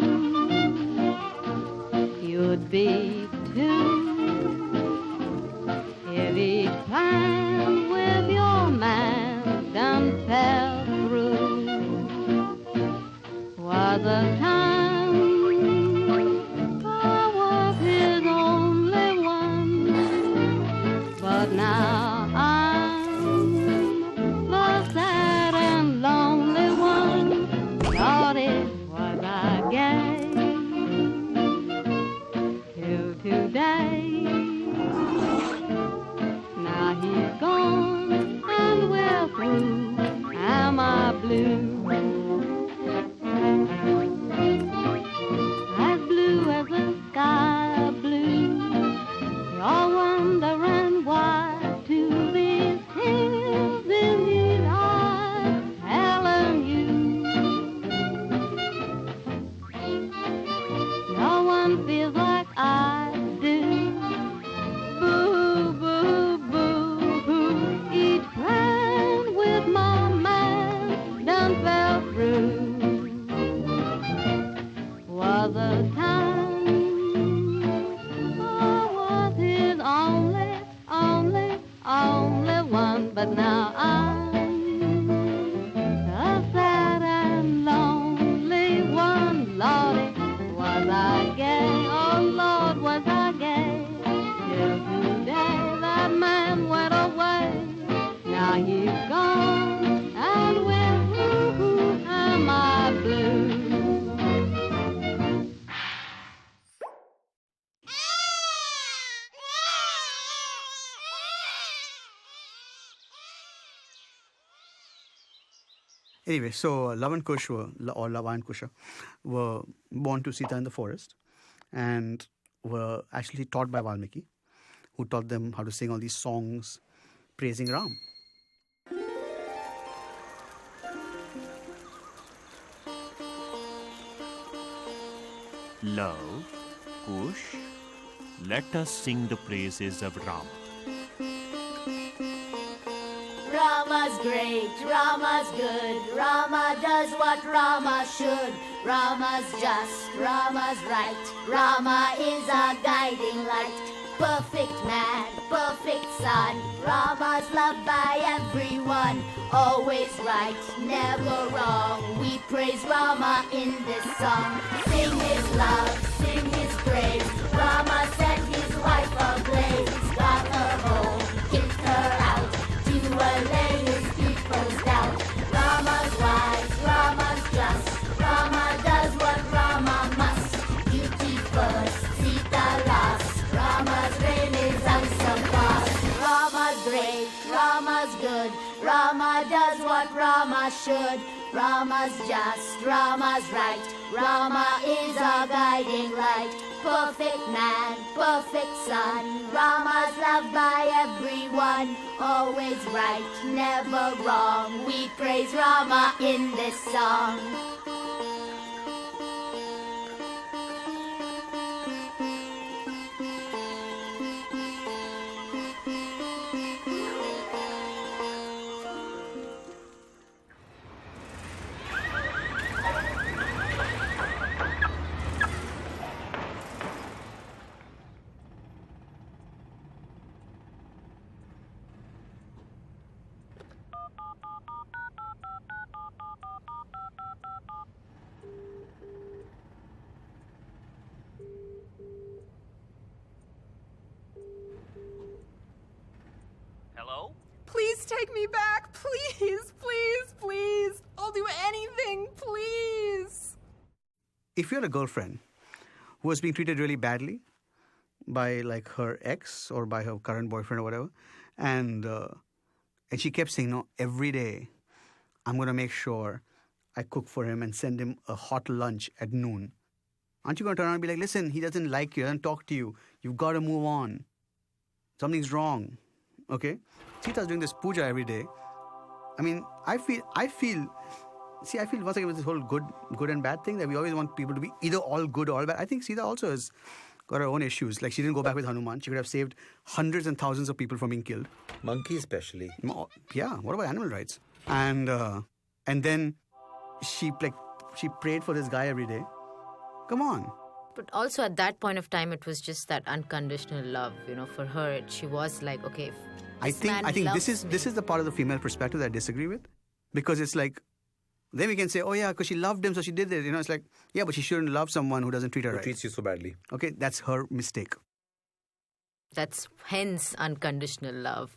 You'd be too if each plan with your man done fell through. Was a time I was his only one, but now I'm the sad and lonely one. Thought it was I gave till today. Now he's gone and we're through. Am I blue? As blue as the sky blue. You're wondering why to these tears in his eyes telling you. No one feels like I do. Boo, boo, boo, boo. Each plan with my man done fell through. Was a time I was his only one, but now I'm the sad and lonely one. Lordy, was I gay? Oh Lord, was I gay? Till today that man went away. Now he's gone and we're through. Am I blue? Anyway, so Lava and Kush were born to Sita in the forest. And were actually taught by Valmiki, who taught them how to sing all these songs praising Ram. Love, Kush, let us sing the praises of Rama. Rama's great, Rama's good, Rama does what Rama should. Rama's just, Rama's right, Rama is our guiding light. Perfect man, perfect son, Rama's loved by everyone. Always right, never wrong, we praise Rama in this song. Sing his love, sing his praise, Rama set his wife ablaze. Got her home, kicked her out, to allay his people's doubt. Rama's wise, Rama's just, Rama does what Rama must. Duty first, Sita last, Rama's reign is unsurpassed. Rama's great, Rama's good, Rama does what Rama should. Rama's just, Rama's right, Rama is our guiding light. Perfect man, perfect son, Rama's loved by everyone. Always right, never wrong, we praise Rama in this song. Hello? Please take me back. Please, please, please. I'll do anything, please. If you're a girlfriend who was being treated really badly by like her ex or by her current boyfriend or whatever, and she kept saying, no, every day I'm going to make sure I cook for him and send him a hot lunch at noon. Aren't you going to turn around and be like, listen, he doesn't like you, he doesn't talk to you. You've got to move on. Something's wrong. Okay? Sita's doing this puja every day. I mean, I feel once again with this whole good and bad thing that we always want people to be either all good or all bad. I think Sita also has got her own issues. Like she didn't go back with Hanuman. She could have saved hundreds and thousands of people from being killed. Monkeys especially. Yeah, what about animal rights? And then she prayed for this guy every day. Come on. But also at that point of time, it was just that unconditional love. You know, for her, she was like, okay. I think this is the part of the female perspective that I disagree with, because it's like, then we can say, oh yeah, because she loved him, so she did it. You know, it's like, yeah, but she shouldn't love someone who doesn't treat her right. Who treats you so badly. Okay, that's her mistake. That's hence unconditional love.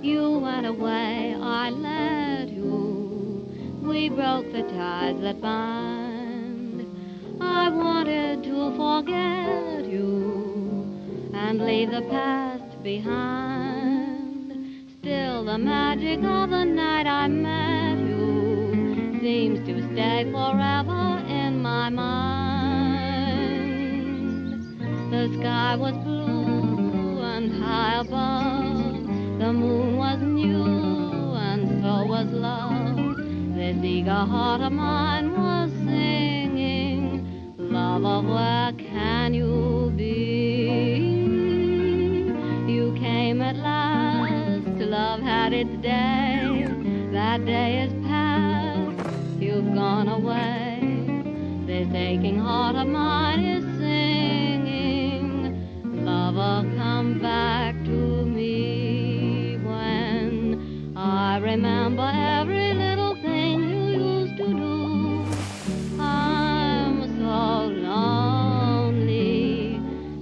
You went away, I let you. We broke the ties that bind. I wanted to forget you and leave the past behind. Still the magic of the night I met you seems to stay forever in my mind. The sky was blue and high above. The moon was new and so was love. This eager heart of mine was singing, lover, where can you be? You came at last, love had its day. That day is past, you've gone away. This aching heart of mine is singing, lover, come back to me. I remember every little thing you used to do. I'm so lonely.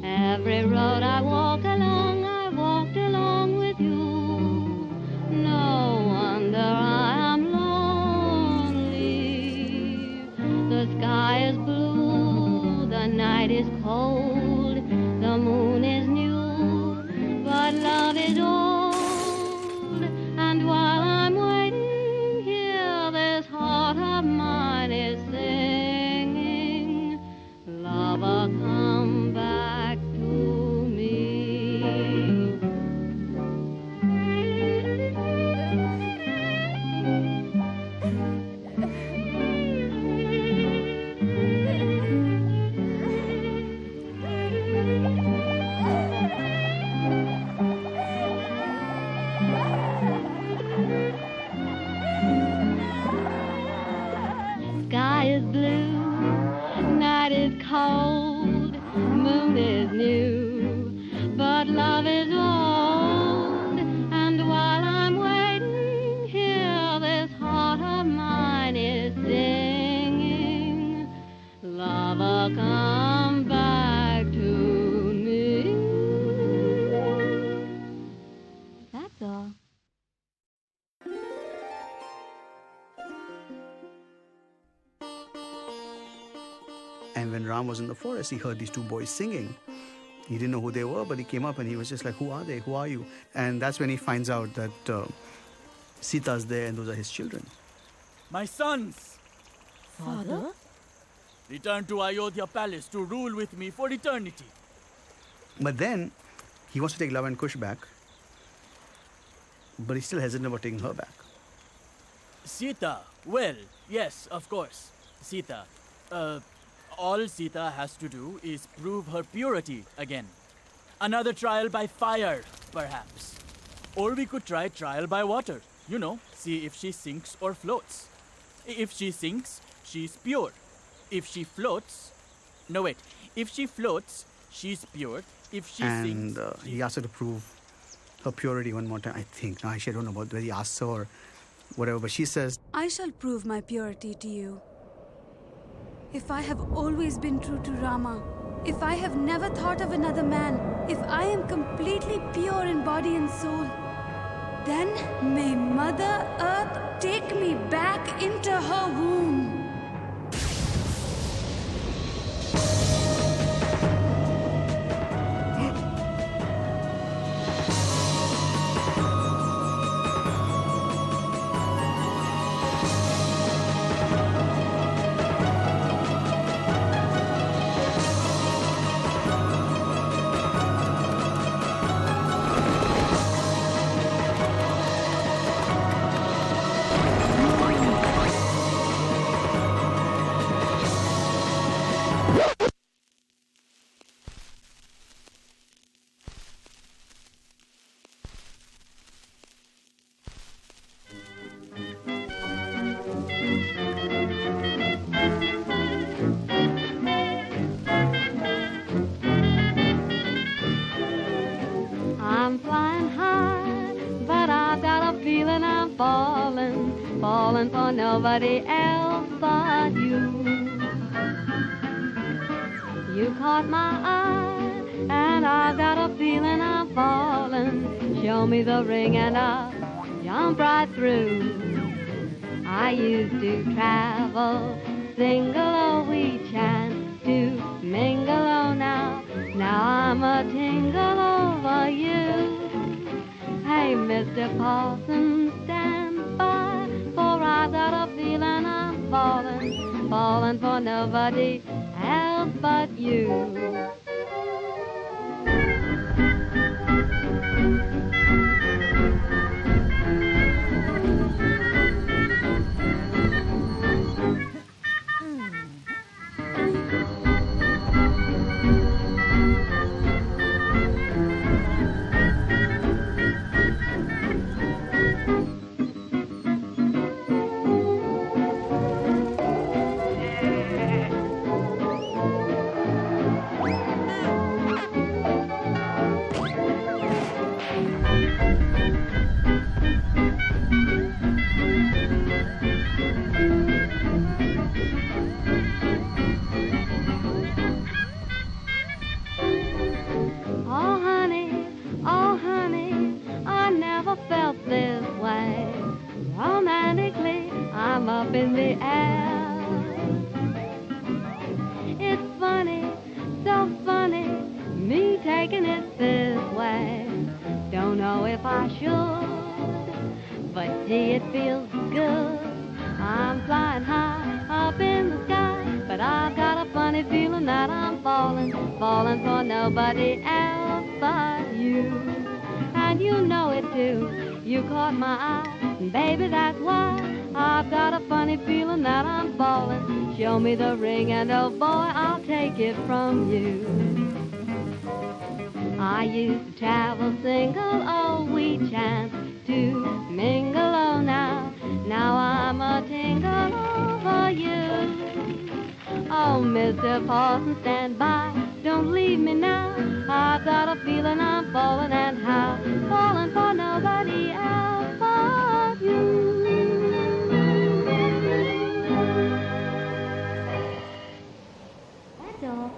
Every road I walked along with you. No wonder I am lonely. The sky is blue, the And when Ram was in the forest, he heard these two boys singing. He didn't know who they were, but he came up and he was just like, who are they? Who are you? And that's when he finds out that Sita's there and those are his children. My sons, Father? return to Ayodhya Palace to rule with me for eternity. But then he wants to take Lava and Kush back, but he's still hesitant about taking her back. Sita, well, yes, of course. Sita. All Sita has to do is prove her purity again. Another trial by fire, perhaps. Or we could try trial by water. You know, see if she sinks or floats. If she sinks, she's pure. If she floats... No, wait. If she floats, she's pure. If she And sinks... he asked her to prove her purity one more time, I think. Now, actually, I don't know about whether he asked her or whatever, but she says, I shall prove my purity to you. If I have always been true to Rama, if I have never thought of another man, if I am completely pure in body and soul, then may Mother Earth take me back into her womb. I'm flying high, but I've got a feeling I'm falling, falling for nobody else but you. You caught my eye, and I've got a feeling I'm falling. Show me the ring and I'll jump right through. I used to travel single, oh, we chance to mingle, oh, now I'm a tingle over you. Hey, Mr. Parsons, stand by, for I've got a feeling I'm falling, falling for nobody else but you. Oh honey, I never felt this way. Romantically, I'm up in the air. It's funny, so funny, me taking it this way. Don't know if I should, but gee, it feels good. I'm flying high up in the sky, but I've got a funny feeling that I'm falling, falling for nobody else but you. And you know it too, you caught my eye, and baby, that's why I've got a funny feeling that I'm falling. Show me the ring and oh boy, I'll take it from you. I used to travel single, oh, we chanced to mingle, oh, now I'm a tingle over you. Oh, Mr. Parsons, stand by, don't leave me now. I've got a feeling I'm falling, and how, falling for nobody else but you. That's all.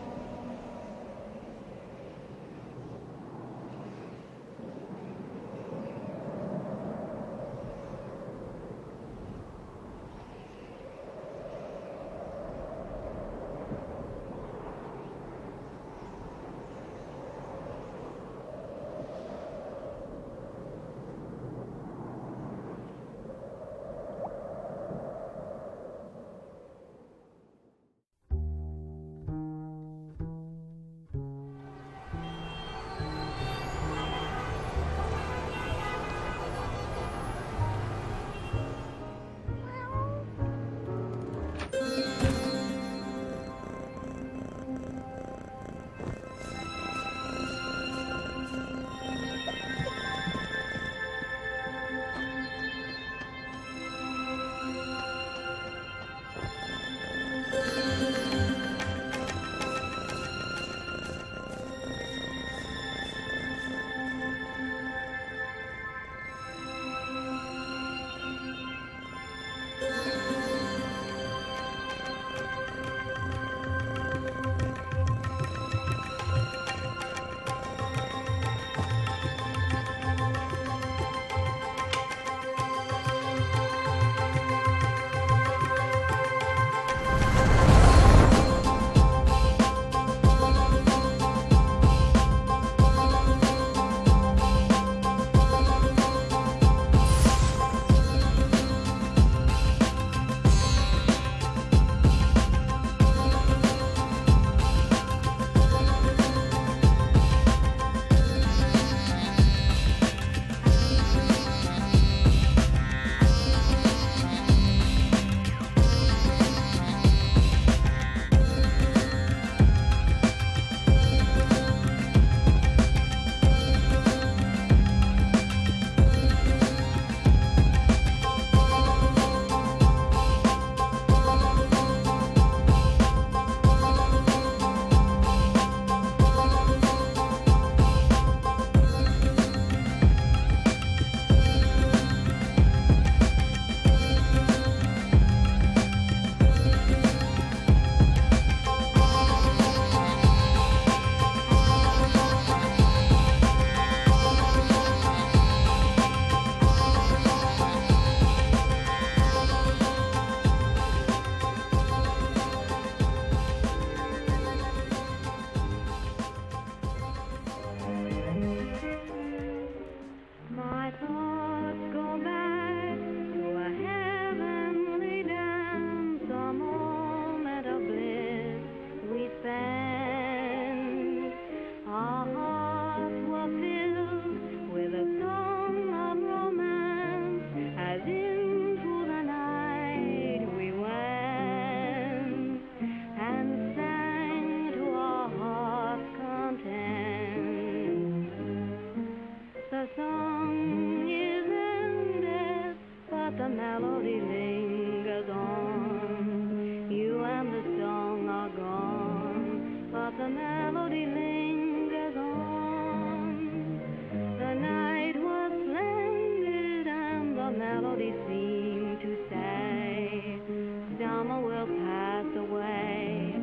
the way.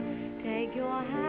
Take your hand.